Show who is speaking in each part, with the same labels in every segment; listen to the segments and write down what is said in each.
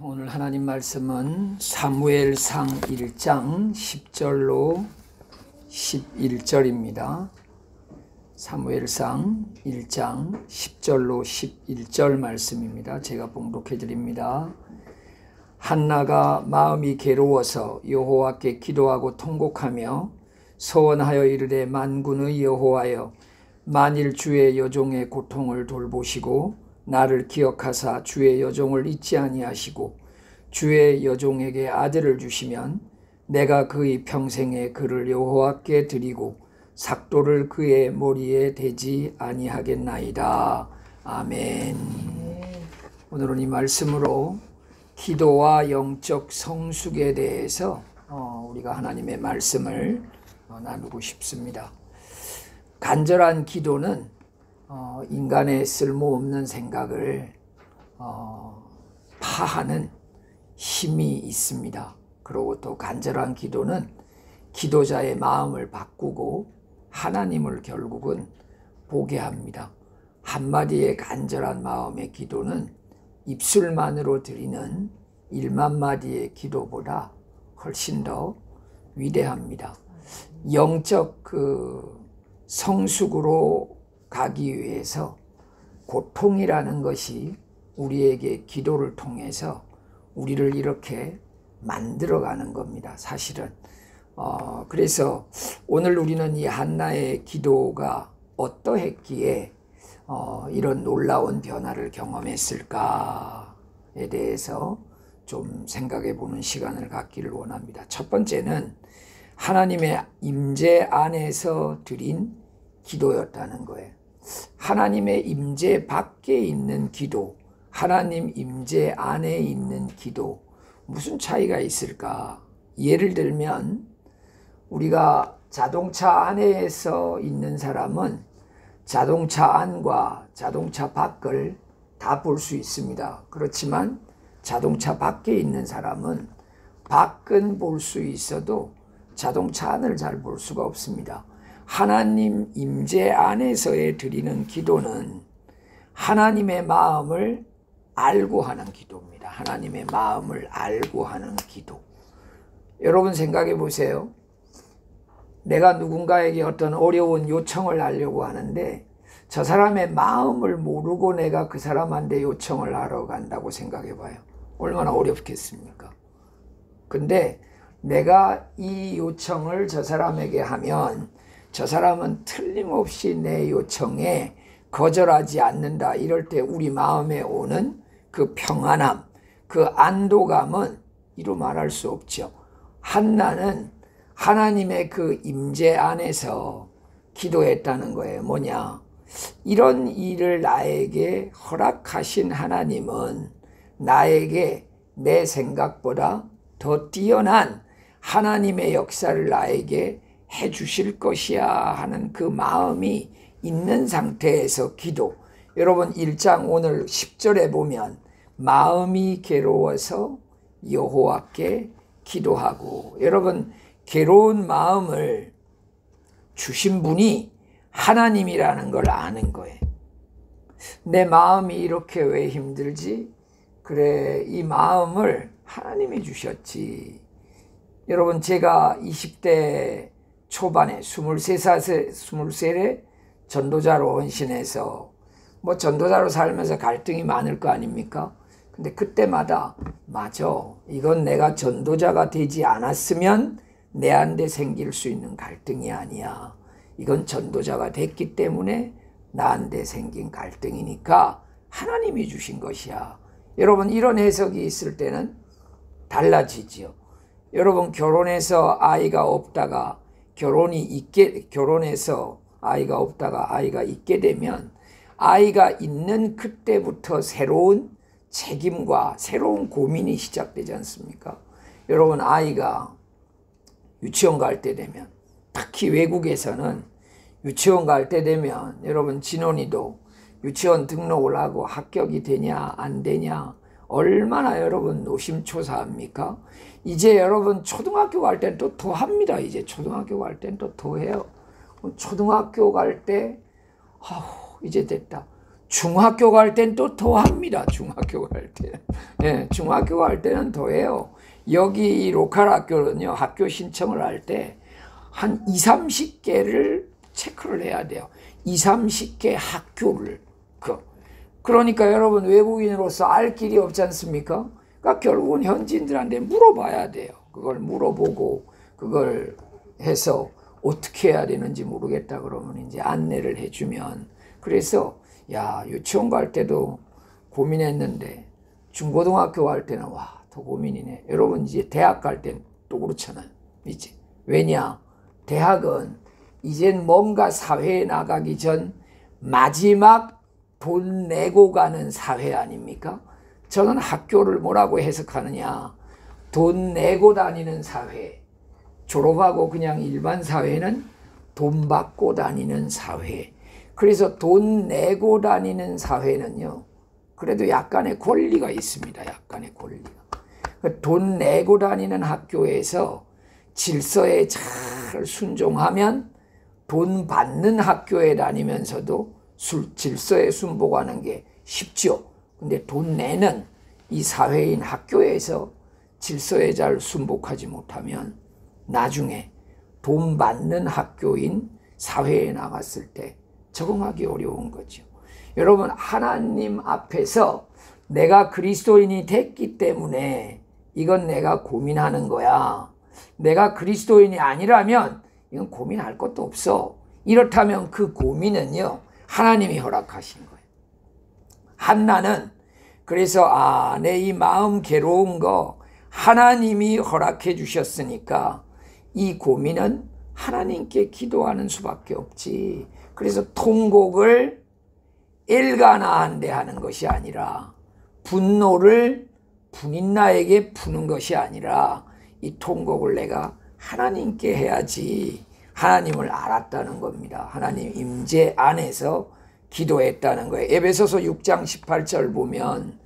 Speaker 1: 오늘 하나님 말씀은 사무엘상 1장 10절로 11절입니다. 사무엘상 1장 10절로 11절 말씀입니다. 제가 봉독해 드립니다. 한나가 마음이 괴로워서 여호와께 기도하고 통곡하며 소원하여 이르되 만군의 여호와여, 만일 주의 여종의 고통을 돌보시고 나를 기억하사 주의 여종을 잊지 아니하시고 주의 여종에게 아들을 주시면 내가 그의 평생에 그를 여호와께 드리고 삭도를 그의 머리에 대지 아니하겠나이다. 아멘. 오늘은 이 말씀으로 기도와 영적 성숙에 대해서 우리가 하나님의 말씀을 나누고 싶습니다. 간절한 기도는 인간의 쓸모없는 생각을 파하는 힘이 있습니다. 그리고 또 간절한 기도는 기도자의 마음을 바꾸고 하나님을 결국은 보게 합니다. 한마디의 간절한 마음의 기도는 입술만으로 드리는 1만 마디의 기도보다 훨씬 더 위대합니다. 영적 성숙으로 가기 위해서 고통이라는 것이 우리에게 기도를 통해서 우리를 이렇게 만들어가는 겁니다. 사실은 그래서 오늘 우리는 이 한나의 기도가 어떠했기에 이런 놀라운 변화를 경험했을까에 대해서 좀 생각해 보는 시간을 갖기를 원합니다. 첫 번째는 하나님의 임재 안에서 드린 기도였다는 거예요. 하나님의 임재 밖에 있는 기도, 하나님 임재 안에 있는 기도, 무슨 차이가 있을까? 예를 들면 우리가 자동차 안에서 있는 사람은 자동차 안과 자동차 밖을 다 볼 수 있습니다. 그렇지만 자동차 밖에 있는 사람은 밖은 볼 수 있어도 자동차 안을 잘 볼 수가 없습니다. 하나님 임재 안에서의 드리는 기도는 하나님의 마음을 알고 하는 기도입니다. 하나님의 마음을 알고 하는 기도. 여러분 생각해 보세요. 내가 누군가에게 어떤 어려운 요청을 하려고 하는데 저 사람의 마음을 모르고 내가 그 사람한테 요청을 하러 간다고 생각해 봐요. 얼마나 어렵겠습니까? 근데 내가 이 요청을 저 사람에게 하면 저 사람은 틀림없이 내 요청에 거절하지 않는다. 이럴 때 우리 마음에 오는 그 평안함, 그 안도감은 이루 말할 수 없죠. 한나는 하나님의 그 임재 안에서 기도했다는 거예요. 뭐냐? 이런 일을 나에게 허락하신 하나님은 나에게 내 생각보다 더 뛰어난 하나님의 역사를 나에게 해 주실 것이야 하는 그 마음이 있는 상태에서 기도. 여러분 1장 오늘 10절에 보면 마음이 괴로워서 여호와께 기도하고, 여러분 괴로운 마음을 주신 분이 하나님이라는 걸 아는 거예요. 내 마음이 이렇게 왜 힘들지? 그래, 이 마음을 하나님이 주셨지. 여러분 제가 20대 초반에 23에 전도자로 헌신해서 전도자로 살면서 갈등이 많을 거 아닙니까? 근데 그때마다 맞아, 이건 내가 전도자가 되지 않았으면 내한테 생길 수 있는 갈등이 아니야. 이건 전도자가 됐기 때문에 나한테 생긴 갈등이니까 하나님이 주신 것이야. 여러분 이런 해석이 있을 때는 달라지지요. 여러분 결혼해서 아이가 없다가 결혼해서 아이가 없다가 아이가 있게 되면 아이가 있는 그때부터 새로운 책임과 새로운 고민이 시작되지 않습니까? 여러분 아이가 유치원 갈 때 되면, 특히 외국에서는 유치원 갈 때 되면 여러분 진원이도 유치원 등록을 하고 합격이 되냐 안 되냐 얼마나 여러분 노심초사합니까? 이제 여러분 초등학교 갈 땐 또 더 합니다. 이제 초등학교 갈 땐 또 더 해요. 초등학교 갈 때 이제 됐다. 중학교 갈 땐 또 더 합니다. 중학교 갈 때. 예, 중학교 갈 때는 더 해요. 여기 이 로컬 학교는요, 학교 신청을 할 때 한 20, 30개를 체크를 해야 돼요. 20, 30개 학교를. 그러니까 여러분 외국인으로서 알 길이 없지 않습니까? 그러니까 결국은 현지인들한테 물어봐야 돼요. 그걸 물어보고 그걸 해서 어떻게 해야 되는지 모르겠다 그러면 이제 안내를 해주면, 그래서 야, 유치원 갈 때도 고민했는데 중고등학교 갈 때는 와, 더 고민이네. 여러분 이제 대학 갈 땐 또 그렇잖아요. 이제 왜냐? 대학은 이젠 뭔가 사회에 나가기 전 마지막 돈 내고 가는 사회 아닙니까? 저는 학교를 뭐라고 해석하느냐? 돈 내고 다니는 사회. 졸업하고 그냥 일반 사회는 돈 받고 다니는 사회. 그래서 돈 내고 다니는 사회는요, 그래도 약간의 권리가 있습니다. 약간의 권리가. 돈 내고 다니는 학교에서 질서에 잘 순종하면 돈 받는 학교에 다니면서도 질서에 순복하는 게 쉽죠. 근데 돈 내는 이 사회인 학교에서 질서에 잘 순복하지 못하면 나중에 돈 받는 학교인 사회에 나갔을 때 적응하기 어려운 거죠. 여러분, 하나님 앞에서 내가 그리스도인이 됐기 때문에 이건 내가 고민하는 거야. 내가 그리스도인이 아니라면 이건 고민할 것도 없어. 이렇다면 그 고민은요, 하나님이 허락하신 거예요. 한나는 그래서 내 이 마음 괴로운 거 하나님이 허락해 주셨으니까 이 고민은 하나님께 기도하는 수밖에 없지. 그래서 통곡을 엘가나한테 하는 것이 아니라, 분노를 분인나에게 푸는 것이 아니라, 이 통곡을 내가 하나님께 해야지. 하나님을 알았다는 겁니다. 하나님 임재 안에서 기도했다는 거예요. 에베소서 6장 18절 보면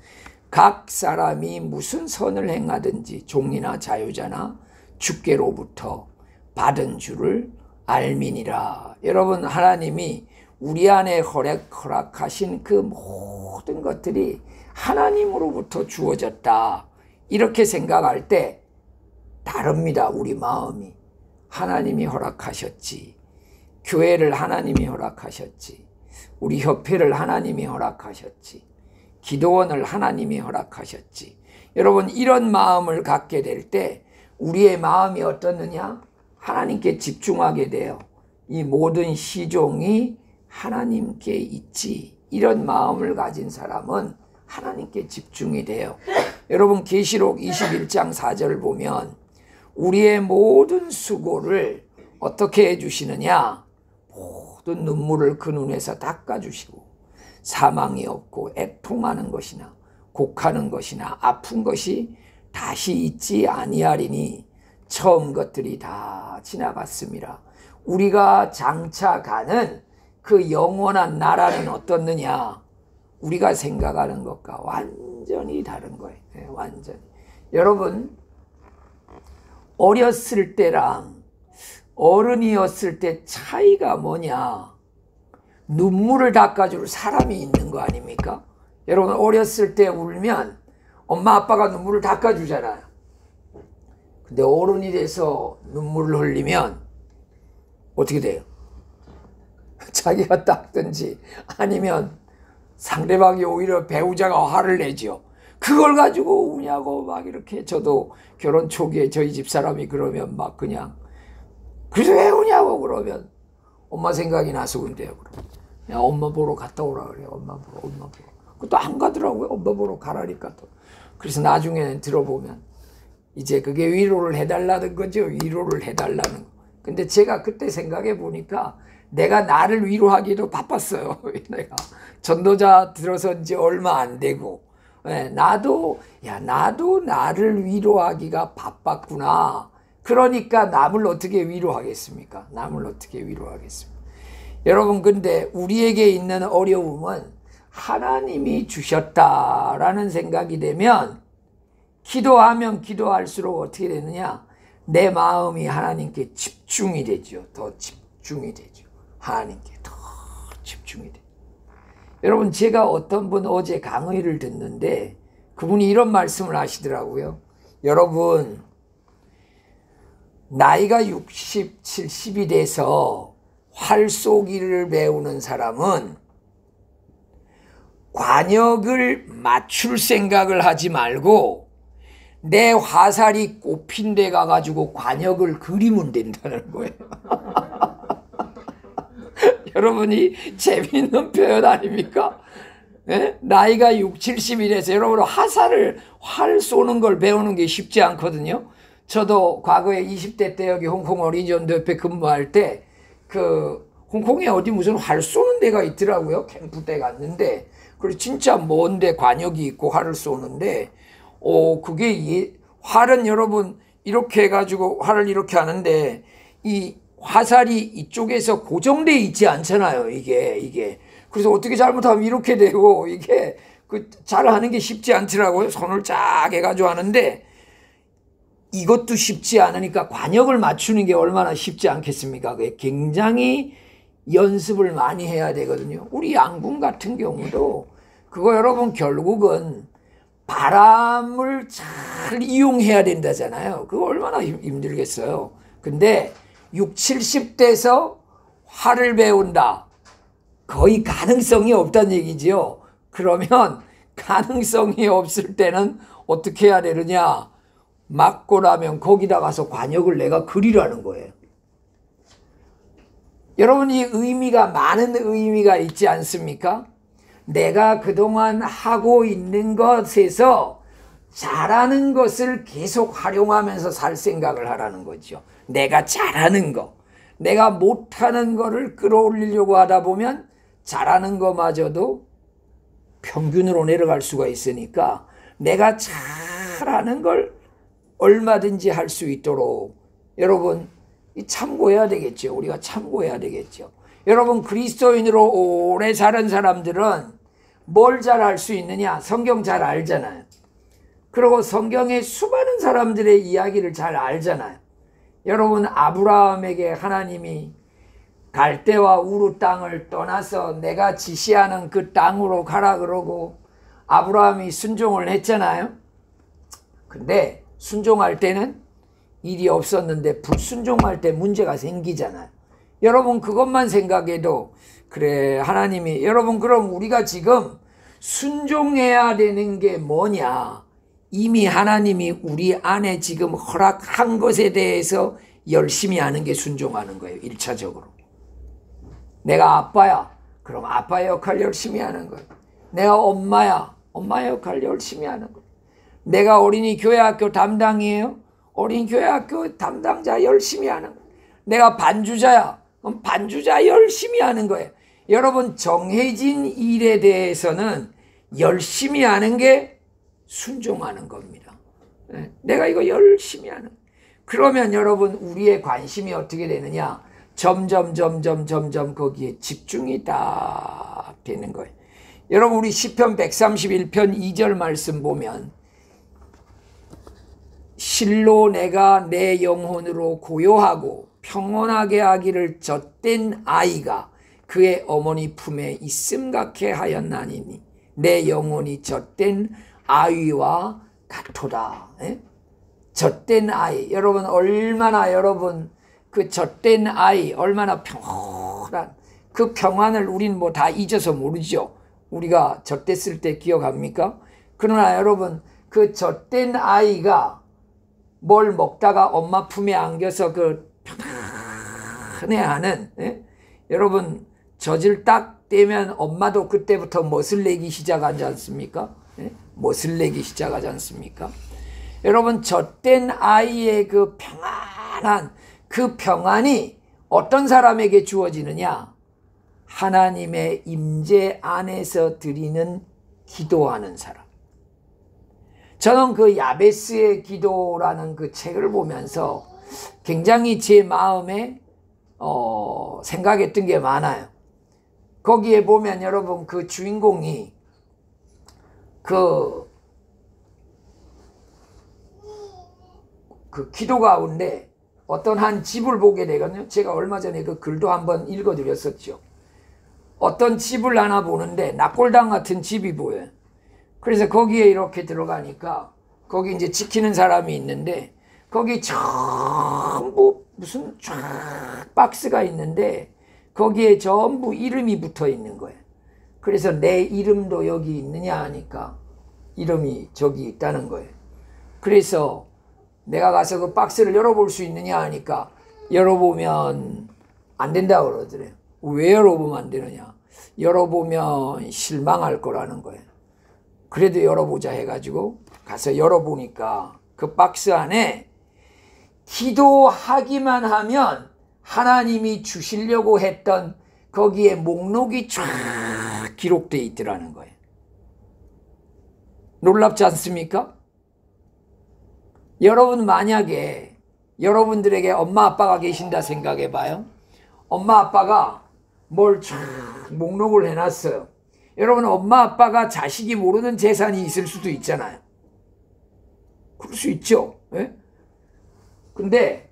Speaker 1: 각 사람이 무슨 선을 행하든지 종이나 자유자나 주께로부터 받은 줄을 알미니라. 여러분, 하나님이 우리 안에 허락하신 그 모든 것들이 하나님으로부터 주어졌다. 이렇게 생각할 때 다릅니다. 우리 마음이. 하나님이 허락하셨지. 교회를 하나님이 허락하셨지. 우리 협회를 하나님이 허락하셨지. 기도원을 하나님이 허락하셨지. 여러분, 이런 마음을 갖게 될 때 우리의 마음이 어떻느냐? 하나님께 집중하게 돼요. 이 모든 시종이 하나님께 있지. 이런 마음을 가진 사람은 하나님께 집중이 돼요. 여러분, 계시록 21장 4절을 보면 우리의 모든 수고를 어떻게 해주시느냐? 모든 눈물을 그 눈에서 닦아주시고 사망이 없고 애통하는 것이나 곡하는 것이나 아픈 것이 다시 있지 아니하리니 처음 것들이 다 지나갔습니다. 우리가 장차 가는 그 영원한 나라는 어떻느냐? 우리가 생각하는 것과 완전히 다른 거예요. 네, 완전히. 여러분, 어렸을 때랑 어른이었을 때 차이가 뭐냐? 눈물을 닦아줄 사람이 있는 거 아닙니까? 여러분, 어렸을 때 울면 엄마 아빠가 눈물을 닦아주잖아요. 근데 어른이 돼서 눈물을 흘리면 어떻게 돼요? 자기가 닦든지 아니면 상대방이 오히려 배우자가 화를 내죠. 그걸 가지고 우냐고 막 이렇게. 저도 결혼 초기에 저희 집사람이 그러면 막 그냥 그래서 왜 우냐고 그러면 엄마 생각이 나서 그런데요. 그냥 엄마 보러 갔다 오라 그래요. 엄마 보러. 그것도 안 가더라고요. 엄마 보러 가라니까 또. 그래서 나중에는 들어보면 이제 그게 위로를 해달라는 거죠. 위로를 해달라는 거. 근데 제가 그때 생각해 보니까 내가 나를 위로하기도 바빴어요. 내가 전도자 들어선 지 얼마 안 되고, 나도 나를 위로하기가 바빴구나. 그러니까 남을 어떻게 위로하겠습니까? 남을 어떻게 위로하겠습니까? 여러분, 근데 우리에게 있는 어려움은 하나님이 주셨다라는 생각이 되면 기도하면 기도할수록 어떻게 되느냐? 내 마음이 하나님께 집중이 되죠. 더 집중이 되죠. 하나님께 더 집중이 돼요. 여러분, 제가 어떤 분 어제 강의를 듣는데 그분이 이런 말씀을 하시더라고요. 여러분, 나이가 60, 70이 돼서 활 쏘기를 배우는 사람은 관역을 맞출 생각을 하지 말고 내 화살이 꼽힌 데 가가지고 관역을 그리면 된다는 거예요. 여러분이 재미있는 표현 아닙니까? 예? 나이가 6, 70이 돼서 여러분 활 쏘는 걸 배우는 게 쉽지 않거든요. 저도 과거에 20대 때 여기 홍콩 어린이전도 옆에 근무할 때 홍콩에 어디 무슨 활 쏘는 데가 있더라고요. 캠프 때 갔는데 그리고 진짜 먼데 관역이 있고 활을 쏘는데 그게 활은 여러분 이렇게 해가지고 활을 이렇게 하는데 이 화살이 이쪽에서 고정돼 있지 않잖아요. 이게 그래서 어떻게 잘못하면 이렇게 되고 이게 잘하는 게 쉽지 않더라고요. 손을 쫙 해가지고 하는데 이것도 쉽지 않으니까 관역을 맞추는 게 얼마나 쉽지 않겠습니까? 그게 굉장히 연습을 많이 해야 되거든요. 우리 양궁 같은 경우도 그거 여러분 결국은 바람을 잘 이용해야 된다잖아요. 그거 얼마나 힘들겠어요. 근데 6, 70대에서 활을 배운다. 거의 가능성이 없다는 얘기지요. 그러면 가능성이 없을 때는 어떻게 해야 되느냐? 맞고 나면 거기다 가서 관역을 내가 그리라는 거예요. 여러분, 이 의미가 많은 의미가 있지 않습니까? 내가 그동안 하고 있는 것에서 잘하는 것을 계속 활용하면서 살 생각을 하라는 거죠. 내가 잘하는 거, 내가 못하는 거를 끌어올리려고 하다 보면 잘하는 거마저도 평균으로 내려갈 수가 있으니까 내가 잘하는 걸 얼마든지 할 수 있도록 여러분 참고해야 되겠죠. 우리가 참고해야 되겠죠. 여러분, 그리스도인으로 오래 사는 사람들은 뭘 잘 할 수 있느냐? 성경 잘 알잖아요. 그리고 성경의 수많은 사람들의 이야기를 잘 알잖아요. 여러분, 아브라함에게 하나님이 갈대와 우루 땅을 떠나서 내가 지시하는 그 땅으로 가라 그러고 아브라함이 순종을 했잖아요. 근데 순종할 때는 일이 없었는데 불순종할 때 문제가 생기잖아요. 여러분, 그것만 생각해도 그래, 하나님이 여러분, 그럼 우리가 지금 순종해야 되는 게 뭐냐? 이미 하나님이 우리 안에 지금 허락한 것에 대해서 열심히 하는 게 순종하는 거예요. 1차적으로. 내가 아빠야. 그럼 아빠의 역할 열심히 하는 거예요. 내가 엄마야. 엄마의 역할 열심히 하는 거예요. 내가 어린이 교회학교 담당이에요. 어린이 교회학교 담당자 열심히 하는 거예요. 내가 반주자야. 그럼 반주자 열심히 하는 거예요. 여러분, 정해진 일에 대해서는 열심히 하는 게 순종하는 겁니다. 내가 이거 열심히 하는. 그러면 여러분, 우리의 관심이 어떻게 되느냐? 점점 거기에 집중이 딱 되는 거예요. 여러분, 우리 시편 131편 2절 말씀 보면 실로 내가 내 영혼으로 고요하고 평온하게 하기를 젖된 아이가 그의 어머니 품에 있음 같게 하였나니 내 영혼이 젖된 아이와 같도다. 젖된 아이. 여러분, 얼마나 여러분 그 젖된 아이 얼마나 평온한 그 평안을 우린 뭐 다 잊어서 모르죠. 우리가 젖됐을 때 기억합니까? 그러나 여러분, 그 젖된 아이가 뭘 먹다가 엄마 품에 안겨서 그 편안해하는, 여러분, 젖을 딱 떼면 엄마도 그때부터 멋을 내기 시작하지 않습니까? 멋을 내기 시작하지 않습니까? 여러분, 젖된 아이의 그 평안한 그 평안이 어떤 사람에게 주어지느냐? 하나님의 임재 안에서 드리는 기도하는 사람. 저는 그 야베스의 기도라는 그 책을 보면서 굉장히 제 마음에 생각했던 게 많아요. 거기에 보면 여러분, 그 주인공이 그 기도 가운데 어떤 한 집을 보게 되거든요. 제가 얼마 전에 그 글도 한번 읽어드렸었죠. 어떤 집을 하나 보는데 낙골당 같은 집이 보여요. 그래서 거기에 이렇게 들어가니까 거기 이제 지키는 사람이 있는데 거기 전부 무슨 쫙 박스가 있는데 거기에 전부 이름이 붙어 있는 거예요. 그래서 내 이름도 여기 있느냐 하니까 이름이 저기 있다는 거예요. 그래서 내가 가서 그 박스를 열어볼 수 있느냐 하니까 열어보면 안 된다고 그러더래요. 왜 열어보면 안 되느냐? 열어보면 실망할 거라는 거예요. 그래도 열어보자 해가지고 가서 열어보니까 그 박스 안에 기도하기만 하면 하나님이 주시려고 했던 거기에 목록이 쫙 기록되어 있더라는 거예요. 놀랍지 않습니까? 여러분 만약에 여러분들에게 엄마 아빠가 계신다 생각해 봐요. 엄마 아빠가 뭘 쫙 목록을 해놨어요. 여러분 엄마 아빠가 자식이 모르는 재산이 있을 수도 있잖아요. 그럴 수 있죠. 예? 근데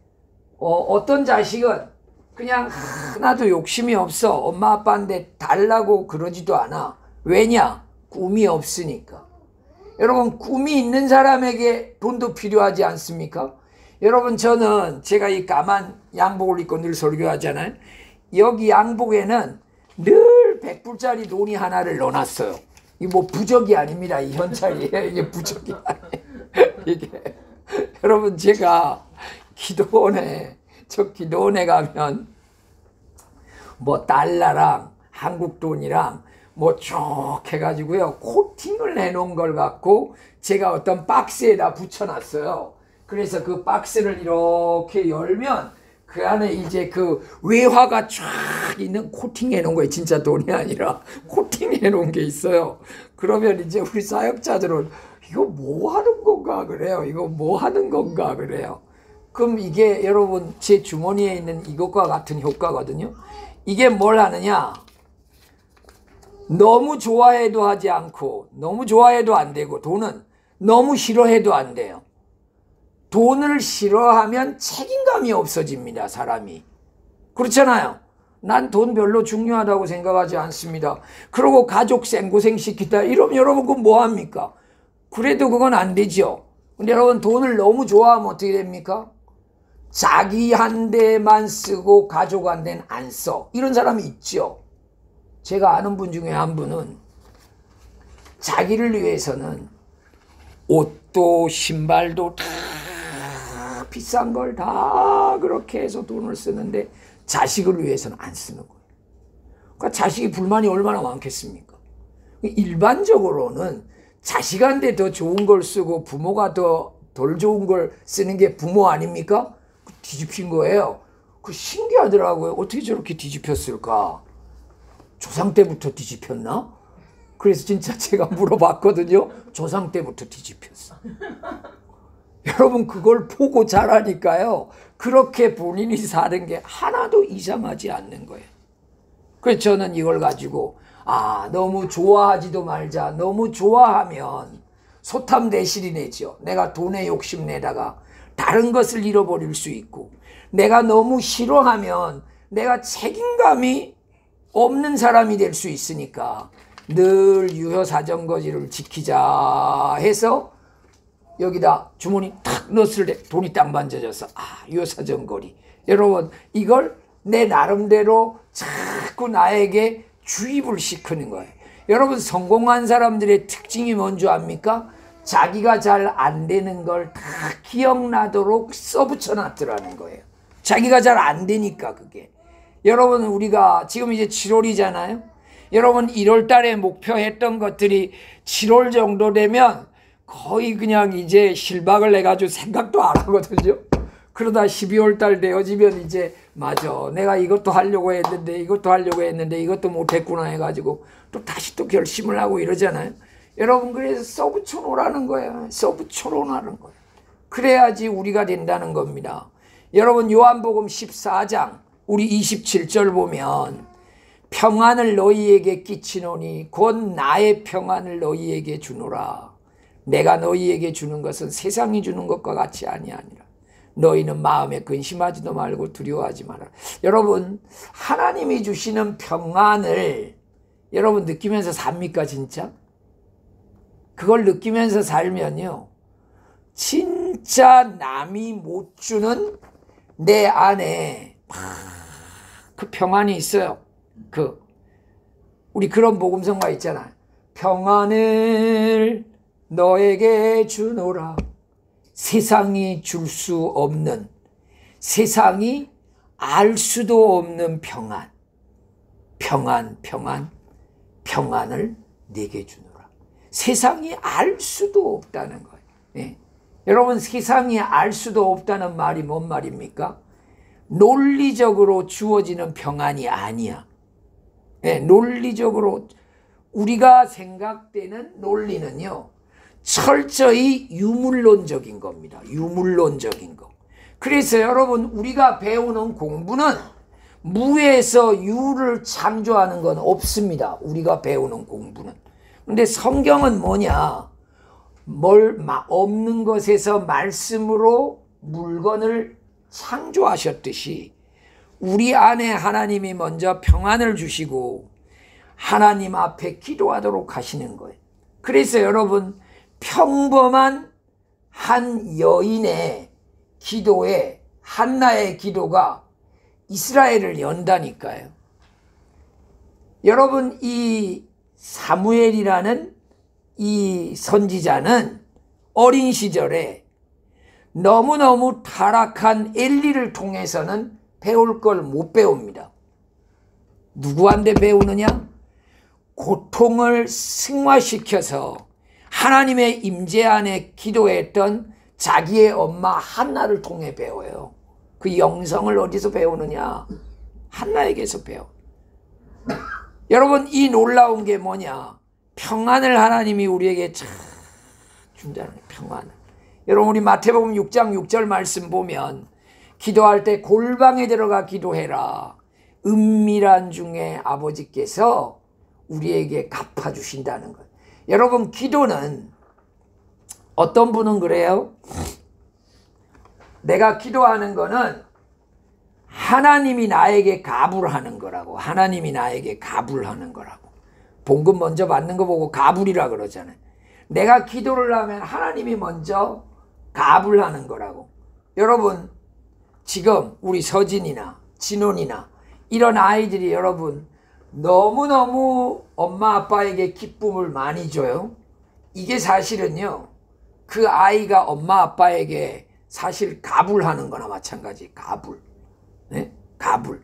Speaker 1: 어떤 자식은 그냥 하나도 욕심이 없어. 엄마 아빠한테 달라고 그러지도 않아. 왜냐? 꿈이 없으니까. 여러분 꿈이 있는 사람에게 돈도 필요하지 않습니까? 여러분 저는 제가 이 까만 양복을 입고 늘 설교하잖아요. 여기 양복에는 늘 100불짜리 돈이 하나를 넣어놨어요. 이게 뭐 부적이 아닙니다. 이 현찰이에요. 이게 부적이 아니에요. 이게 여러분 제가 기도원에 가면 뭐 달러랑 한국 돈이랑 뭐 쭉 해가지고요 코팅을 해놓은 걸 갖고 제가 어떤 박스에다 붙여놨어요. 그래서 그 박스를 이렇게 열면 그 안에 이제 그 외화가 쫙 있는 코팅해 놓은 거예요. 진짜 돈이 아니라 코팅해 놓은 게 있어요. 그러면 이제 우리 사역자들은 이거 뭐 하는 건가 그래요. 이거 뭐 하는 건가 그래요. 그럼 이게 여러분 제 주머니에 있는 이것과 같은 효과거든요. 이게 뭘 하느냐? 너무 좋아해도 하지 않고 너무 좋아해도 안 되고 돈은 너무 싫어해도 안 돼요. 돈을 싫어하면 책임감이 없어집니다. 사람이. 그렇잖아요. 난 돈 별로 중요하다고 생각하지 않습니다. 그러고 가족 생고생 시키다 이러면 여러분 그건 뭐합니까? 그래도 그건 안 되죠. 근데 여러분 돈을 너무 좋아하면 어떻게 됩니까? 자기한테만 쓰고 가족한테는 안 써. 이런 사람이 있죠. 제가 아는 분 중에 한 분은 자기를 위해서는 옷도 신발도 다 비싼 걸 다 그렇게 해서 돈을 쓰는데 자식을 위해서는 안 쓰는 거예요. 그러니까 자식이 불만이 얼마나 많겠습니까? 일반적으로는 자식한테 더 좋은 걸 쓰고 부모가 더 덜 좋은 걸 쓰는 게 부모 아닙니까? 뒤집힌 거예요. 그 신기하더라고요. 어떻게 저렇게 뒤집혔을까? 조상 때부터 뒤집혔나? 그래서 진짜 제가 물어봤거든요. 조상 때부터 뒤집혔어. 여러분 그걸 보고 자라니까요. 그렇게 본인이 사는 게 하나도 이상하지 않는 거예요. 그래서 저는 이걸 가지고 너무 좋아하지도 말자. 너무 좋아하면 소탐대실이 내죠. 내가 돈에 욕심내다가 다른 것을 잃어버릴 수 있고 내가 너무 싫어하면 내가 책임감이 없는 사람이 될 수 있으니까 늘 유효사정거지를 지키자 해서 여기다 주머니 탁 넣었을 때 돈이 딱 만져져서 유효사정거리. 여러분 이걸 내 나름대로 자꾸 나에게 주입을 시키는 거예요. 여러분 성공한 사람들의 특징이 뭔지 압니까? 자기가 잘 안 되는 걸 다 기억나도록 써붙여 놨더라는 거예요. 자기가 잘 안 되니까 그게. 여러분 우리가 지금 이제 7월이잖아요. 여러분 1월 달에 목표했던 것들이 7월 정도 되면 거의 그냥 이제 실박을 해가지고 생각도 안 하거든요. 그러다 12월 달 되어지면 이제 맞아 내가 이것도 하려고 했는데 이것도 못했구나 해가지고 또 다시 또 결심을 하고 이러잖아요. 여러분 그래서 써붙여 놓으라는 거예요. 써붙여 놓으라는 거예요. 그래야지 우리가 된다는 겁니다. 여러분 요한복음 14장 우리 27절 보면 평안을 너희에게 끼치노니 곧 나의 평안을 너희에게 주노라. 내가 너희에게 주는 것은 세상이 주는 것과 같이 아니하니라. 너희는 마음에 근심하지도 말고 두려워하지 마라. 여러분 하나님이 주시는 평안을 여러분 느끼면서 삽니까 진짜? 그걸 느끼면서 살면요, 진짜 남이 못 주는 내 안에 그 평안이 있어요. 우리 그런 복음성가 있잖아요. 평안을 너에게 주노라. 세상이 줄 수 없는, 세상이 알 수도 없는 평안. 평안을 내게 주노라. 세상이 알 수도 없다는 거예요. 예. 여러분, 세상이 알 수도 없다는 말이 뭔 말입니까? 논리적으로 주어지는 평안이 아니야. 예, 논리적으로 우리가 생각되는 논리는요, 철저히 유물론적인 겁니다. 유물론적인 거. 그래서 여러분, 우리가 배우는 공부는 무에서 유를 창조하는 건 없습니다. 우리가 배우는 공부는. 근데 성경은 뭐냐? 없는 것에서 말씀으로 물건을 창조하셨듯이 우리 안에 하나님이 먼저 평안을 주시고 하나님 앞에 기도하도록 하시는 거예요. 그래서 여러분, 평범한 한 여인의 기도에, 한나의 기도가 이스라엘을 연다니까요. 여러분, 이 사무엘이라는 이 선지자는 어린 시절에 너무너무 타락한 엘리를 통해서는 배울 걸 못 배웁니다. 누구한테 배우느냐? 고통을 승화시켜서 하나님의 임재 안에 기도했던 자기의 엄마 한나를 통해 배워요. 그 영성을 어디서 배우느냐? 한나에게서 배워. 여러분, 이 놀라운 게 뭐냐? 평안을 하나님이 우리에게 참 준다는 거예요. 평안을. 여러분, 우리 마태복음 6장 6절 말씀 보면 기도할 때 골방에 들어가 기도해라. 은밀한 중에 아버지께서 우리에게 갚아주신다는 거예요. 여러분, 기도는 어떤 분은 그래요? 내가 기도하는 거는 하나님이 나에게 가불하는 거라고. 하나님이 나에게 가불하는 거라고. 봉급 먼저 받는 거 보고 가불이라 그러잖아요. 내가 기도를 하면 하나님이 먼저 가불하는 거라고. 여러분, 지금 우리 서진이나 진원이나 이런 아이들이 여러분 너무너무 엄마 아빠에게 기쁨을 많이 줘요. 이게 사실은요, 그 아이가 엄마 아빠에게 사실 가불하는 거나 마찬가지. 가불. 네? 가불.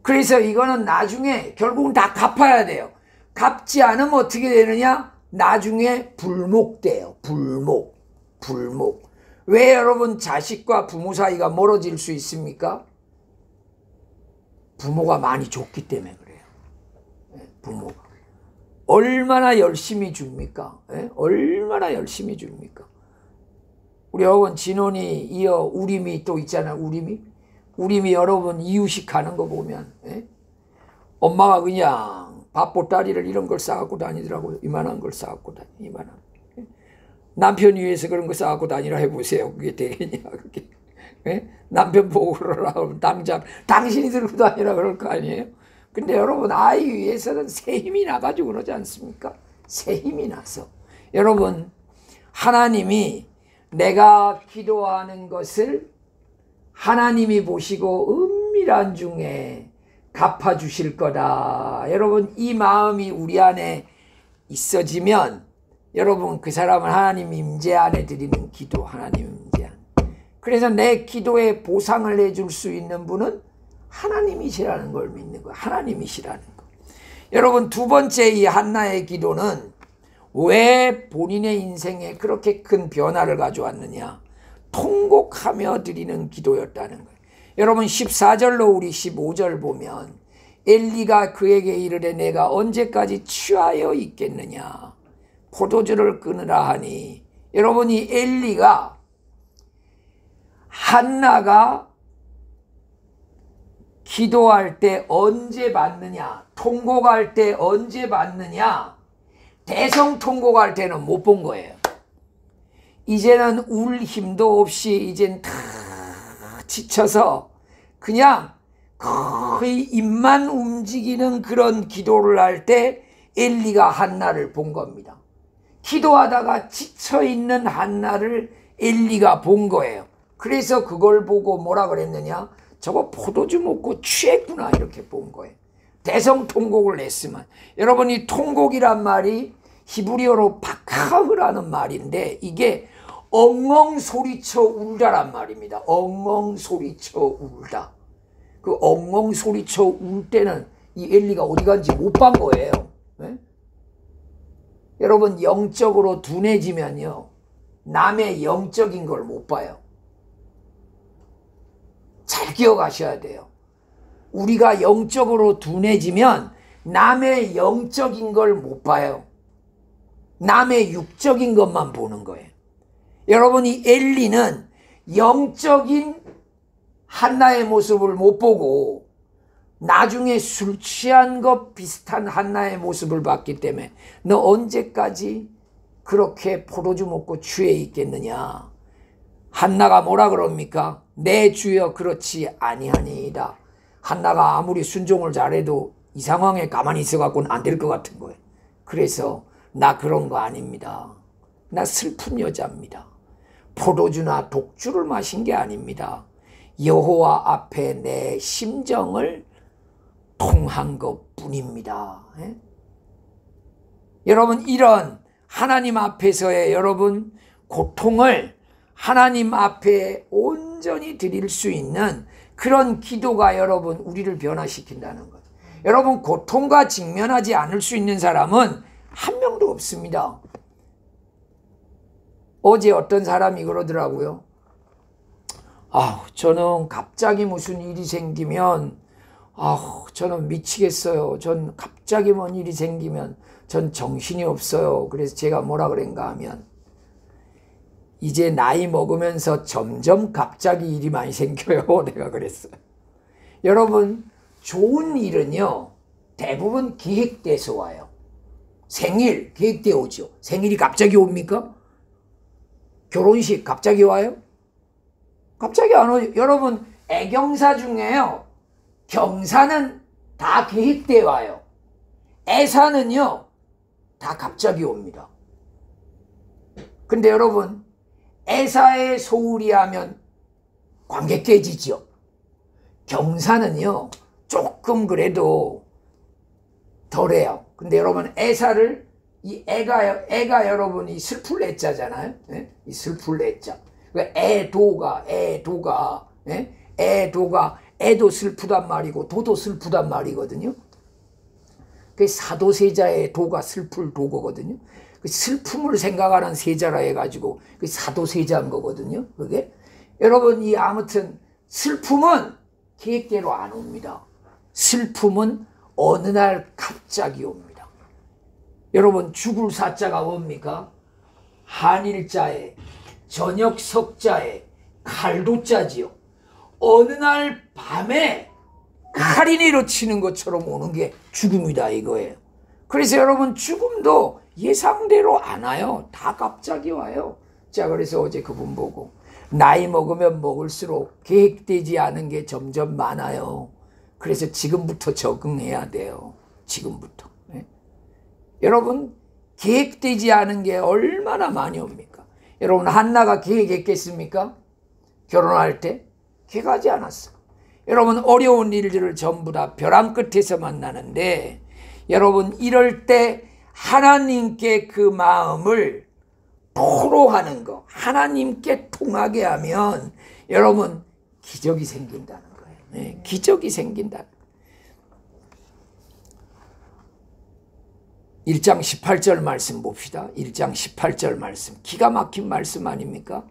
Speaker 1: 그래서 이거는 나중에 결국은 다 갚아야 돼요. 갚지 않으면 어떻게 되느냐? 나중에 불목돼요. 불목. 왜 여러분 자식과 부모 사이가 멀어질 수 있습니까? 부모가 많이 줬기 때문에 그래요. 부모가 얼마나 열심히 줍니까? 얼마나 열심히 줍니까? 우리 어원 진원이 이어 우림이 또 있잖아요. 우림이 여러분 이유식 하는 거 보면 엄마가 그냥 밥보따리를 이런 걸 싸갖고 다니더라고요. 이만한 걸 싸갖고 다니. 이만한. 남편 위해서 그런 거 싸갖고 다니라 해보세요. 그게 되겠냐? 그게. 남편 보고 그러라 하면 당신이 들고 다니라 그럴 거 아니에요? 근데 여러분, 아이 위해서는 새 힘이 나가지고 그러지 않습니까? 새 힘이 나서. 여러분, 하나님이 내가 기도하는 것을 하나님이 보시고 은밀한 중에 갚아주실 거다. 여러분, 이 마음이 우리 안에 있어지면 여러분, 그 사람은 하나님 임재 안에 드리는 기도, 하나님 임재 안. 그래서 내 기도에 보상을 해줄 수 있는 분은 하나님이시라는 걸 믿는 거예요. 하나님이시라는 거. 여러분, 두 번째 이 한나의 기도는 왜 본인의 인생에 그렇게 큰 변화를 가져왔느냐? 통곡하며 드리는 기도였다는 거예요. 여러분, 14절로 우리 15절 보면 엘리가 그에게 이르되 내가 언제까지 취하여 있겠느냐? 포도주를 끊으라 하니. 여러분, 이 엘리가 한나가 기도할 때 언제 받느냐? 통곡할 때 언제 받느냐? 대성통곡할 때는 못 본 거예요. 이제는 울 힘도 없이 이젠 다 지쳐서 그냥 거의 입만 움직이는 그런 기도를 할 때 엘리가 한나를 본 겁니다. 기도하다가 지쳐있는 한나를 엘리가 본 거예요. 그래서 그걸 보고 뭐라 그랬느냐? 저거 포도주 먹고 취했구나, 이렇게 본 거예요. 대성통곡을 냈으면, 여러분, 이 통곡이란 말이 히브리어로 바카흐라는 말인데 이게 엉엉 소리쳐 울다란 말입니다. 엉엉 소리쳐 울다. 그 엉엉 소리쳐 울 때는 이 엘리가 어디 간지 못 본 거예요. 네? 여러분, 영적으로 둔해지면요, 남의 영적인 걸 못 봐요. 잘 기억하셔야 돼요. 우리가 영적으로 둔해지면 남의 영적인 걸 못 봐요. 남의 육적인 것만 보는 거예요. 여러분, 이 엘리는 영적인 한나의 모습을 못 보고 나중에 술 취한 것 비슷한 한나의 모습을 봤기 때문에 너 언제까지 그렇게 포도주 먹고 취해 있겠느냐? 한나가 뭐라 그럽니까? 내 주여 그렇지 아니하니이다. 한나가 아무리 순종을 잘해도 이 상황에 가만히 있어갖고는 안 될 것 같은 거예요. 그래서 나 그런 거 아닙니다. 나 슬픈 여자입니다. 포도주나 독주를 마신 게 아닙니다. 여호와 앞에 내 심정을 통한 것뿐입니다. 예? 여러분, 이런 하나님 앞에서의 여러분 고통을 하나님 앞에 온전히 드릴 수 있는 그런 기도가 여러분 우리를 변화시킨다는 것. 여러분, 고통과 직면하지 않을 수 있는 사람은 한 명도 없습니다. 어제 어떤 사람이 그러더라고요. 저는 갑자기 무슨 일이 생기면 저는 미치겠어요. 전 갑자기 뭔 일이 생기면 전 정신이 없어요. 그래서 제가 뭐라 그랬가 하면, 이제 나이 먹으면서 점점 갑자기 일이 많이 생겨요. 내가 그랬어요. 여러분, 좋은 일은요, 대부분 계획돼서 와요. 생일 계획돼 오죠. 생일이 갑자기 옵니까? 결혼식 갑자기 와요? 갑자기 안 오죠. 여러분, 애경사 중에요, 경사는 다 계획돼 와요. 애사는요, 다 갑자기 옵니다. 근데 여러분, 애사에 소홀히 하면 관계 깨지죠. 경사는요, 조금 그래도 덜해요. 근데 여러분, 애사를, 이 애가 여러분이 슬플 애자잖아요. 네? 이 슬플 애자. 애도가, 네? 애도가, 애도 슬프단 말이고 도도 슬프단 말이거든요. 그 사도세자의 도가 슬플 도거든요. 그 슬픔을 생각하는 세자라 해가지고 그 사도세자인 거거든요. 그게 여러분, 이 아무튼 슬픔은 계획대로 안 옵니다. 슬픔은 어느 날 갑자기 옵니다. 여러분, 죽을 사자가 뭡니까? 한일자에 저녁 석자에 칼도자지요. 어느 날 밤에 칼이 내려치는 것처럼 오는 게 죽음이다 이거예요. 그래서 여러분, 죽음도 예상대로 안 와요. 다 갑자기 와요. 자, 그래서 어제 그분 보고, 나이 먹으면 먹을수록 계획되지 않은 게 점점 많아요. 그래서 지금부터 적응해야 돼요. 지금부터. 네? 여러분, 계획되지 않은 게 얼마나 많이 옵니까? 여러분, 한나가 계획했겠습니까? 결혼할 때? 계획하지 않았어. 여러분, 어려운 일들을 전부 다 벼랑 끝에서 만나는데, 여러분, 이럴 때 하나님께 그 마음을 토로하는 거, 하나님께 통하게 하면 여러분, 기적이 생긴다는 거예요. 네, 기적이 생긴다는 거예요. 1장 18절 말씀 봅시다. 1장 18절 말씀, 기가 막힌 말씀 아닙니까?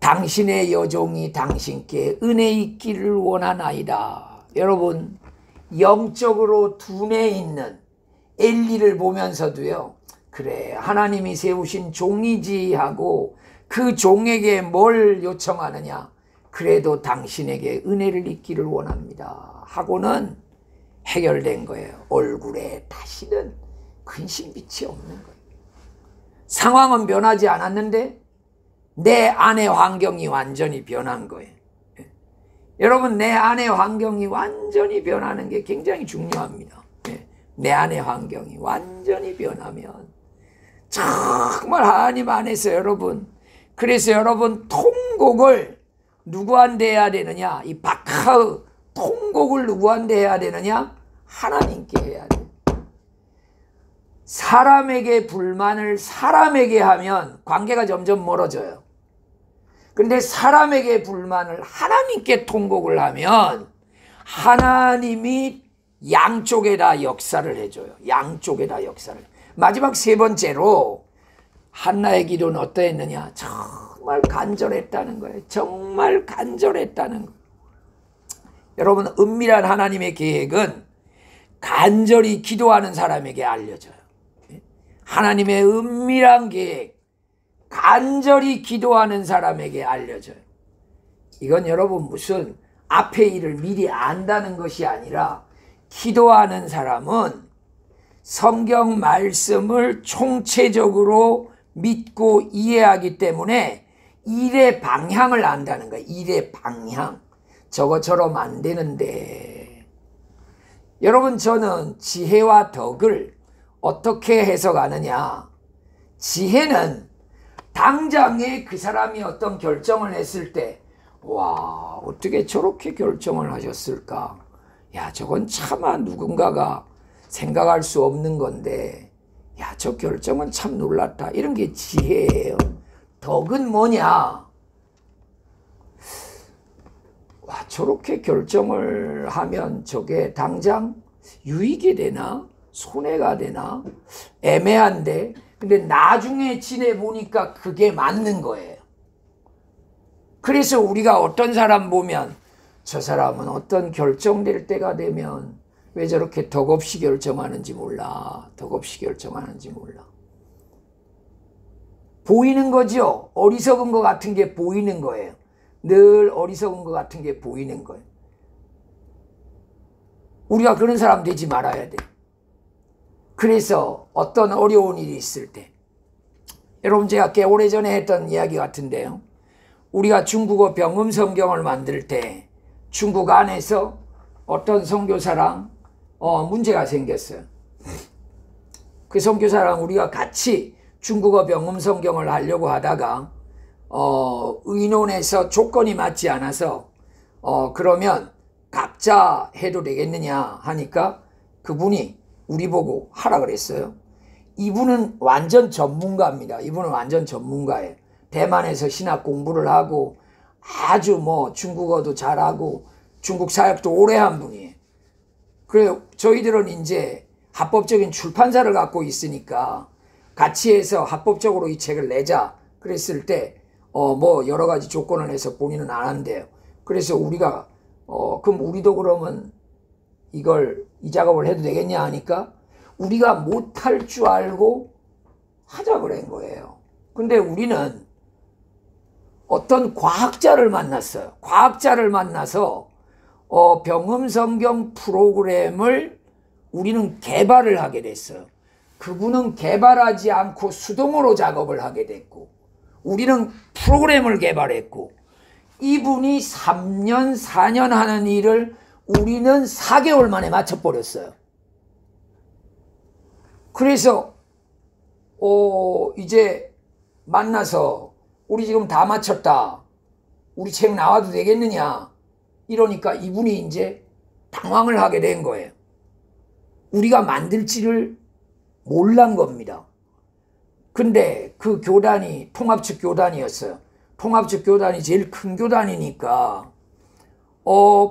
Speaker 1: 당신의 여종이 당신께 은혜 있기를 원하나이다. 여러분, 영적으로 둔해 있는 엘리를 보면서도요, 그래, 하나님이 세우신 종이지 하고 그 종에게 뭘 요청하느냐? 그래도 당신에게 은혜를 있기를 원합니다 하고는 해결된 거예요. 얼굴에 다시는 근심빛이 없는 거예요. 상황은 변하지 않았는데 내 안의 환경이 완전히 변한 거예요. 여러분, 내 안의 환경이 완전히 변하는 게 굉장히 중요합니다. 내 안의 환경이 완전히 변하면 정말 하나님 안에서 여러분, 그래서 여러분 통곡을 누구한테 해야 되느냐? 이 바카의 통곡을 누구한테 해야 되느냐? 하나님께 해야 돼. 사람에게 불만을 사람에게 하면 관계가 점점 멀어져요. 근데 사람에게 불만을 하나님께 통곡을 하면 하나님이 양쪽에다 역사를 해줘요. 양쪽에다 역사를. 마지막 세 번째로 한나의 기도는 어떠했느냐? 정말 간절했다는 거예요. 정말 간절했다는 거예요. 여러분, 은밀한 하나님의 계획은 간절히 기도하는 사람에게 알려져요. 하나님의 은밀한 계획, 간절히 기도하는 사람에게 알려져요. 이건 여러분 무슨 앞의 일을 미리 안다는 것이 아니라 기도하는 사람은 성경 말씀을 총체적으로 믿고 이해하기 때문에 일의 방향을 안다는 거예요. 일의 방향. 저것처럼 안 되는데. 여러분, 저는 지혜와 덕을 어떻게 해석하느냐? 지혜는 당장에 그 사람이 어떤 결정을 했을 때, 와, 어떻게 저렇게 결정을 하셨을까? 야, 저건 차마 누군가가 생각할 수 없는 건데, 야, 저 결정은 참 놀랐다. 이런 게 지혜예요. 덕은 뭐냐? 와, 저렇게 결정을 하면 저게 당장 유익이 되나? 손해가 되나? 애매한데? 근데 나중에 지내보니까 그게 맞는 거예요. 그래서 우리가 어떤 사람 보면 저 사람은 어떤 결정될 때가 되면 왜 저렇게 덕없이 결정하는지 몰라. 덕없이 결정하는지 몰라. 보이는 거죠. 어리석은 것 같은 게 보이는 거예요. 늘 어리석은 것 같은 게 보이는 거예요. 우리가 그런 사람 되지 말아야 돼. 그래서 어떤 어려운 일이 있을 때, 여러분, 제가 꽤 오래전에 했던 이야기 같은데요. 우리가 중국어 병음 성경을 만들 때 중국 안에서 어떤 선교사랑 문제가 생겼어요. 그 선교사랑 우리가 같이 중국어 병음 성경을 하려고 하다가 의논해서 조건이 맞지 않아서 그러면 각자 해도 되겠느냐 하니까 그분이 우리 보고 하라 그랬어요. 이분은 완전 전문가입니다. 이분은 완전 전문가예요. 대만에서 신학 공부를 하고 아주 뭐 중국어도 잘하고 중국 사역도 오래 한 분이에요. 그래 저희들은 이제 합법적인 출판사를 갖고 있으니까 같이 해서 합법적으로 이 책을 내자 그랬을 때 뭐 여러 가지 조건을 해서 본인은 안 한대요. 그래서 우리가 그럼 우리도 그러면 이 작업을 해도 되겠냐 하니까 우리가 못할 줄 알고 하자 그런 거예요. 근데 우리는 어떤 과학자를 만났어요. 과학자를 만나서 병음성경 프로그램을 우리는 개발을 하게 됐어요. 그분은 개발하지 않고 수동으로 작업을 하게 됐고 우리는 프로그램을 개발했고 이분이 3년 4년 하는 일을 우리는 4개월 만에 맞춰버렸어요. 그래서 이제 만나서 우리 지금 다 맞췄다. 우리 책 나와도 되겠느냐. 이러니까 이분이 이제 당황을 하게 된 거예요. 우리가 만들지를 몰란 겁니다. 근데 그 교단이 통합측 교단이었어요. 통합측 교단이 제일 큰 교단이니까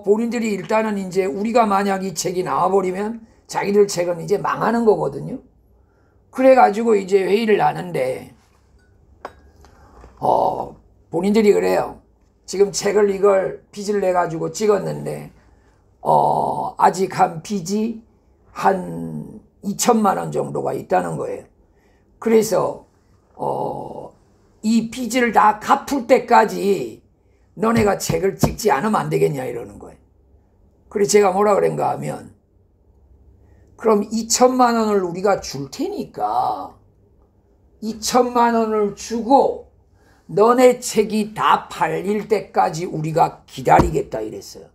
Speaker 1: 본인들이 일단은 이제 우리가 만약 이 책이 나와버리면 자기들 책은 이제 망하는 거거든요. 그래가지고 이제 회의를 하는데 본인들이 그래요. 지금 책을 이걸 빚을 내가지고 찍었는데 아직 한 빚이 한 2천만 원 정도가 있다는 거예요. 그래서 이 빚을 다 갚을 때까지 너네가 책을 찍지 않으면 안 되겠냐 이러는 거예요. 그래서 제가 뭐라 그런가 하면 그럼 2천만 원을 우리가 줄 테니까 2천만 원을 주고 너네 책이 다 팔릴 때까지 우리가 기다리겠다 이랬어요.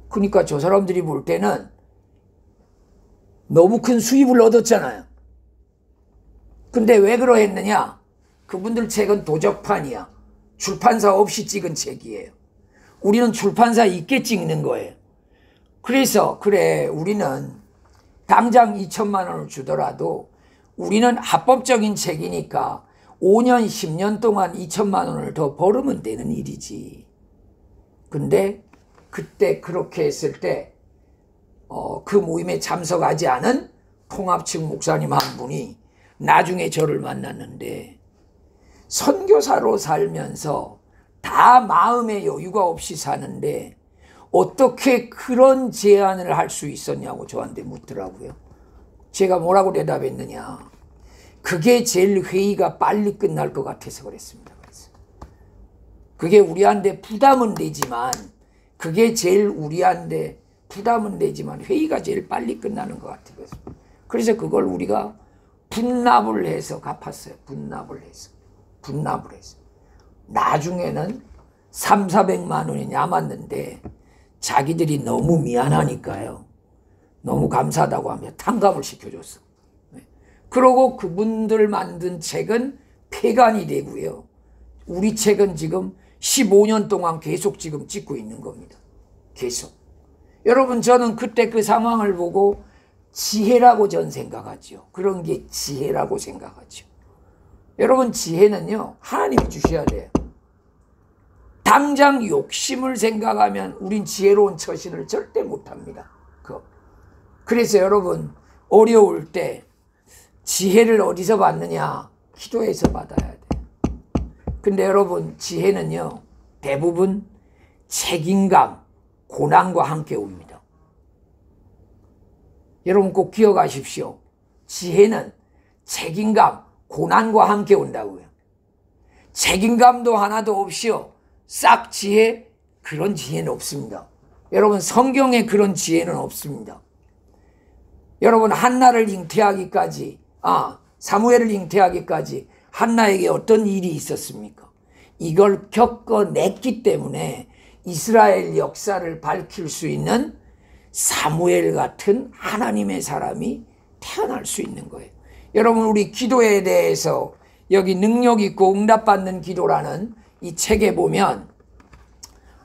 Speaker 1: 그러니까 저 사람들이 볼 때는 너무 큰 수입을 얻었잖아요. 근데 왜 그러했느냐? 그분들 책은 도적판이야. 출판사 없이 찍은 책이에요. 우리는 출판사 있게 찍는 거예요. 그래서 그래, 우리는 당장 2천만 원을 주더라도 우리는 합법적인 책이니까 5년 10년 동안 2천만 원을 더 벌으면 되는 일이지. 근데 그때 그렇게 했을 때 그 모임에 참석하지 않은 통합측 목사님 한 분이 나중에 저를 만났는데, 선교사로 살면서 다 마음의 여유가 없이 사는데 어떻게 그런 제안을 할 수 있었냐고 저한테 묻더라고요. 제가 뭐라고 대답했느냐? 그게 제일 회의가 빨리 끝날 것 같아서 그랬습니다. 그게 우리한테 부담은 되지만, 그게 제일 우리한테 부담은 되지만 회의가 제일 빨리 끝나는 것 같아요. 그래서 그걸 우리가 분납을 해서 갚았어요. 분납을 해서. 나중에는 300~400만 원이 남았는데 자기들이 너무 미안하니까요, 너무 감사하다고 하며 탕감을 시켜줬어. 그러고 그분들 만든 책은 폐간이 되고요, 우리 책은 지금 15년 동안 계속 지금 찍고 있는 겁니다. 계속. 여러분, 저는 그때 그 상황을 보고 지혜라고 전 생각하죠. 그런 게 지혜라고 생각하죠. 여러분, 지혜는요, 하나님이 주셔야 돼요. 당장 욕심을 생각하면 우린 지혜로운 처신을 절대 못합니다. 그래서 여러분, 어려울 때 지혜를 어디서 받느냐? 기도에서 받아야 돼요. 근데 여러분, 지혜는요, 대부분 책임감, 고난과 함께 옵니다. 여러분 꼭 기억하십시오. 지혜는 책임감, 고난과 함께 온다고요. 책임감도 하나도 없이요, 싹 지혜, 그런 지혜는 없습니다. 여러분, 성경에 그런 지혜는 없습니다. 여러분, 한나를 잉태하기까지, 사무엘을 잉태하기까지 한나에게 어떤 일이 있었습니까? 이걸 겪어냈기 때문에 이스라엘 역사를 밝힐 수 있는 사무엘 같은 하나님의 사람이 태어날 수 있는 거예요. 여러분, 우리 기도에 대해서 여기 능력 있고 응답받는 기도라는 이 책에 보면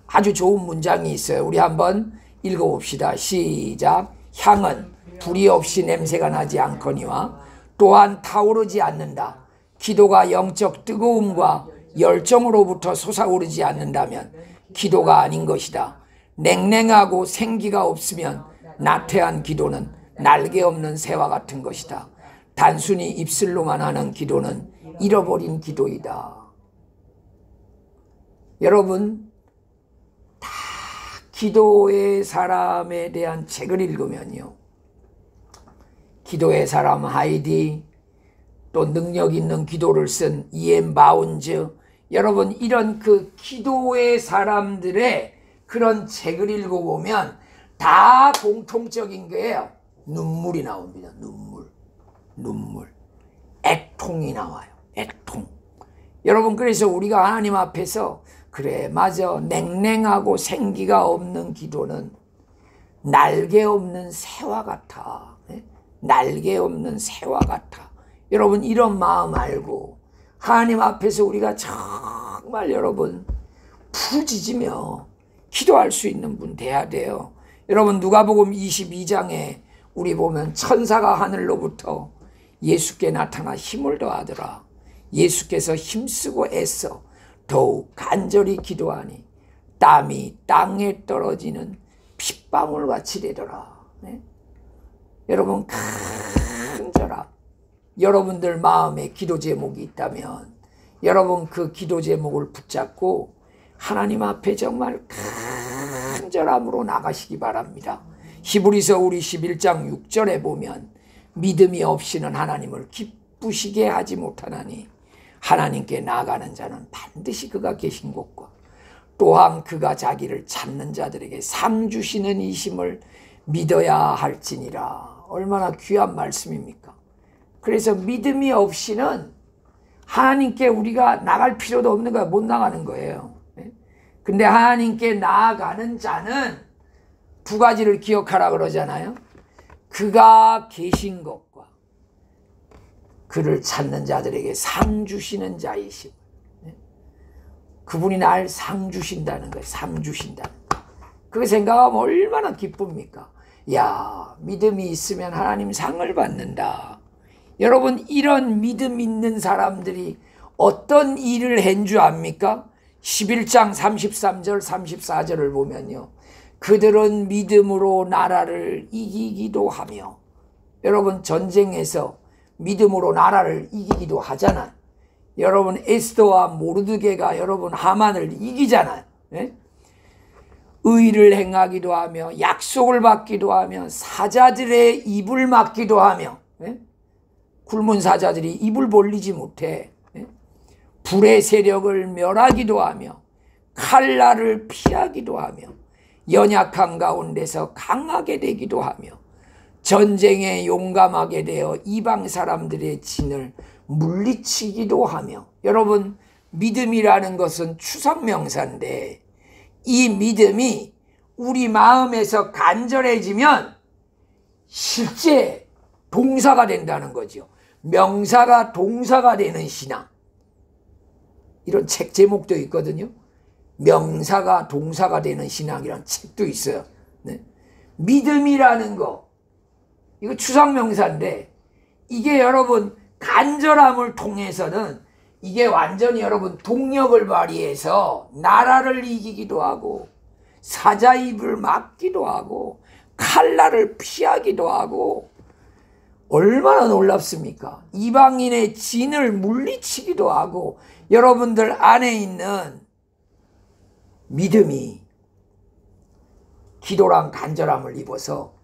Speaker 1: 아주 좋은 문장이 있어요. 우리 한번 읽어봅시다. 시작. 향은 불이 없이 냄새가 나지 않거니와 또한 타오르지 않는다. 기도가 영적 뜨거움과 열정으로부터 솟아오르지 않는다면 기도가 아닌 것이다. 냉랭하고 생기가 없으면 나태한 기도는 날개 없는 새와 같은 것이다. 단순히 입술로만 하는 기도는 잃어버린 기도이다. 여러분, 다 기도의 사람에 대한 책을 읽으면요, 기도의 사람 하이디, 또 능력 있는 기도를 쓴 E.M. 바운즈, 여러분, 이런 그 기도의 사람들의 그런 책을 읽어보면 다 공통적인 거예요. 눈물이 나옵니다. 눈물. 애통이 나와요. 애통. 여러분, 그래서 우리가 하나님 앞에서 그래, 맞아, 냉랭하고 생기가 없는 기도는 날개 없는 새와 같아. 날개 없는 새와 같아. 여러분, 이런 마음 알고 하나님 앞에서 우리가 정말 여러분 부르짖으며 기도할 수 있는 분 돼야 돼요. 여러분, 누가복음 22장에 우리 보면 천사가 하늘로부터 예수께 나타나 힘을 더하더라. 예수께서 힘쓰고 애써 더욱 간절히 기도하니 땀이 땅에 떨어지는 핏방울같이 되더라. 네? 여러분, 간절함. 여러분들 마음에 기도 제목이 있다면 여러분 그 기도 제목을 붙잡고 하나님 앞에 정말 간절함으로 나가시기 바랍니다. 히브리서 우리 11장 6절에 보면 믿음이 없이는 하나님을 기쁘시게 하지 못하나니 하나님께 나아가는 자는 반드시 그가 계신 곳과 또한 그가 자기를 찾는 자들에게 상 주시는 이심을 믿어야 할지니라. 얼마나 귀한 말씀입니까? 그래서 믿음이 없이는 하나님께 우리가 나갈 필요도 없는 거야. 못 나가는 거예요. 근데 하나님께 나아가는 자는 두 가지를 기억하라 그러잖아요. 그가 계신 것과 그를 찾는 자들에게 상 주시는 자이심. 그분이 날 상 주신다는 거예요. 상 주신다는 거예요. 그거 생각하면 얼마나 기쁩니까? 야, 믿음이 있으면 하나님 상을 받는다. 여러분, 이런 믿음 있는 사람들이 어떤 일을 한 줄 압니까? 11장 33절 34절을 보면요, 그들은 믿음으로 나라를 이기기도 하며, 여러분 전쟁에서 믿음으로 나라를 이기기도 하잖아요. 여러분 에스더와 모르드게가 여러분 하만을 이기잖아요. 네? 의를 행하기도 하며 약속을 받기도 하며 사자들의 입을 막기도 하며, 네? 굶은 사자들이 입을 벌리지 못해, 네? 불의 세력을 멸하기도 하며 칼날을 피하기도 하며 연약한 가운데서 강하게 되기도 하며 전쟁에 용감하게 되어 이방 사람들의 진을 물리치기도 하며. 여러분, 믿음이라는 것은 추상명사인데 이 믿음이 우리 마음에서 간절해지면 실제 동사가 된다는 거죠. 명사가 동사가 되는 신앙. 이런 책 제목도 있거든요. 명사가 동사가 되는 신앙이라는 책도 있어요. 네? 믿음이라는 거, 이거 추상명사인데 이게 여러분 간절함을 통해서는 이게 완전히 여러분 동력을 발휘해서 나라를 이기기도 하고 사자 입을 막기도 하고 칼날을 피하기도 하고, 얼마나 놀랍습니까? 이방인의 진을 물리치기도 하고. 여러분들 안에 있는 믿음이 기도랑 간절함을 입어서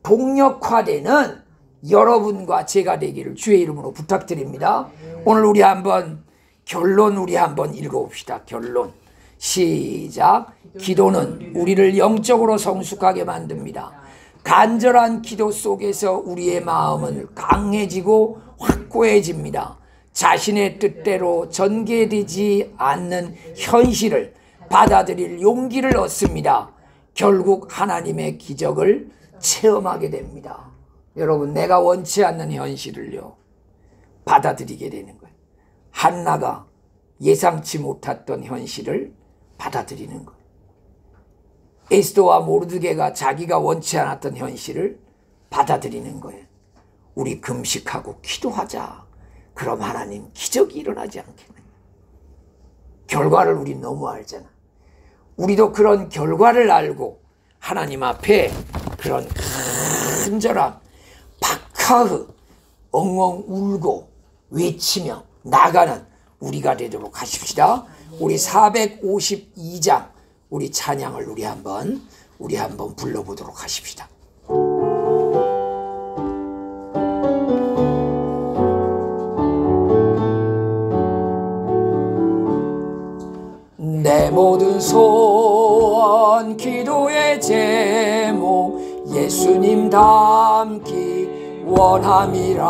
Speaker 1: 동력화되는 여러분과 제가 되기를 주의 이름으로 부탁드립니다. 오늘 우리 한번 결론 우리 한번 읽어봅시다. 결론 시작. 기도는 우리를 영적으로 성숙하게 만듭니다. 간절한 기도 속에서 우리의 마음은 강해지고 확고해집니다. 자신의 뜻대로 전개되지 않는 현실을 받아들일 용기를 얻습니다. 결국 하나님의 기적을 체험하게 됩니다. 여러분, 내가 원치 않는 현실을요 받아들이게 되는 거예요. 한나가 예상치 못했던 현실을 받아들이는 거예요. 에스더와 모르드게가 자기가 원치 않았던 현실을 받아들이는 거예요. 우리 금식하고 기도하자. 그럼 하나님 기적이 일어나지 않겠느냐. 결과를 우리 너무 알잖아. 우리도 그런 결과를 알고 하나님 앞에 그런 간절함, 박하흐 엉엉 울고 외치며 나가는 우리가 되도록 하십시다. 우리 452장 우리 찬양을 우리 한번 불러보도록 하십시다. 내 모든 소원 기도의 제목 예수님 닮기 원함이라.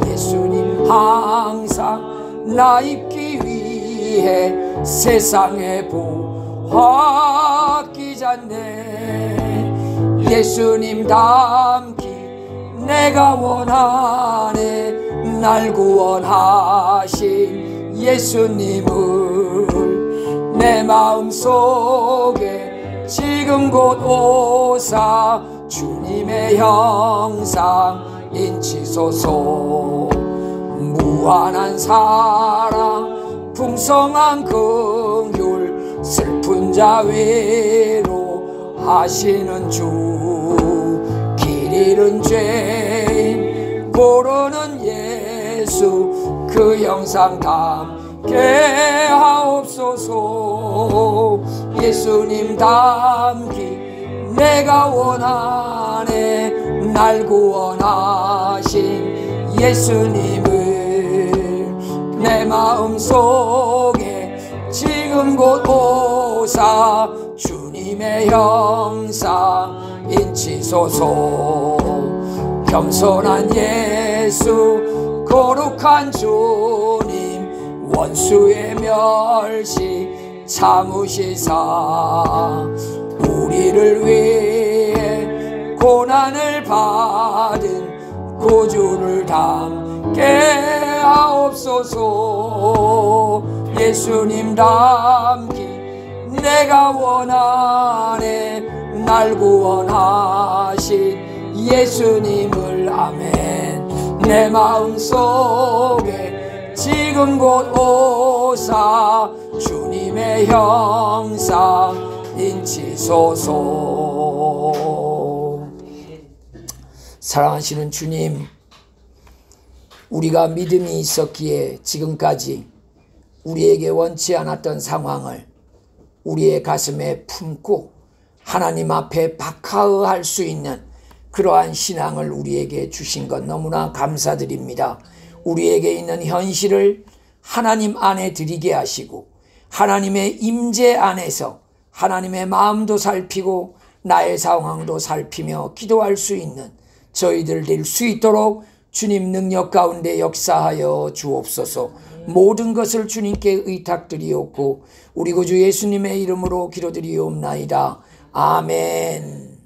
Speaker 1: 예수님 항상 나 입기 위해 세상에 보았기잖네. 예수님 닮기 내가 원하네. 날 구원하신 예수님을 내 마음속에 지금 곧 오사 주님의 형상 인치소서. 무한한 사랑 풍성한 긍휼 슬픈 자 위로하시는 주. 길 잃은 죄인 고르는 예수 그 형상 담게 하옵소서. 예수님 닮기 내가 원하네. 날 구원하신 예수님을 내 마음속에 지금 곧 오사 주님의 형상 인치소서. 겸손한 예수 거룩한 주님 원수의 멸시 참으시사 우리를 위해 고난을 받은 구주를 담게 하옵소서. 예수님 닮기 내가 원하네. 날 구원하신 예수님을 아멘. 내 마음속에 지금 곧 오사 주님의 형상 인치소서. 사랑하시는 주님, 우리가 믿음이 있었기에 지금까지 우리에게 원치 않았던 상황을 우리의 가슴에 품고 하나님 앞에 박하할 수 있는 그러한 신앙을 우리에게 주신 것 너무나 감사드립니다. 우리에게 있는 현실을 하나님 안에 드리게 하시고 하나님의 임재 안에서 하나님의 마음도 살피고 나의 상황도 살피며 기도할 수 있는 저희들 될 수 있도록 주님 능력 가운데 역사하여 주옵소서. 모든 것을 주님께 의탁드리옵고 우리 구주 예수님의 이름으로 기도드리옵나이다. 아멘.